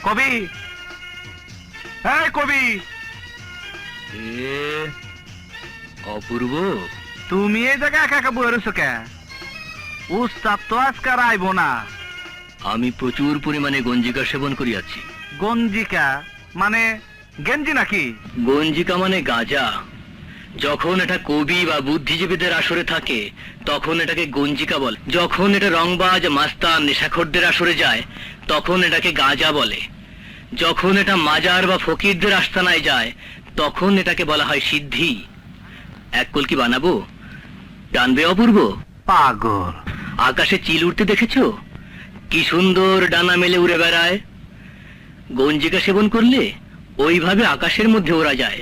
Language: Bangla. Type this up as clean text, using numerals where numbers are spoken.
কবি, হ্যাঁ কবি। অপূর্ব, তুমি এই জায়গায় একা একা বয়ে রয়েছো কে? উস্তাদ তো আজকার আইব না। আমি প্রচুর পরিমাণে গঞ্জিকা সেবন করিয়াছি। গঞ্জিকা মানে গেঞ্জি নাকি? গঞ্জিকা মানে গাঁজা। যখন এটা কবি বা বুদ্ধিজীবীদের আসরে থাকে তখন এটাকে গঞ্জিকা বলে। যখন এটা রংবাজ, মাস্তান, নেশাখোরদের আসরে যায় তখন এটাকে গাঁজা বলে। যখন এটা মাজার বা ফকিরদের আস্তানায় যায় তখন এটাকে বলা হয় সিদ্ধি। এক কলকি বানাবো? টানবে অপূর্ব? পাগল। আকাশে চিল উঠতে দেখেছো? কি সুন্দর ডানা মেলে উড়ে বেড়ায়। গঞ্জিকা সেবন করলে ওইভাবে আকাশের মধ্যে ওরা যায়।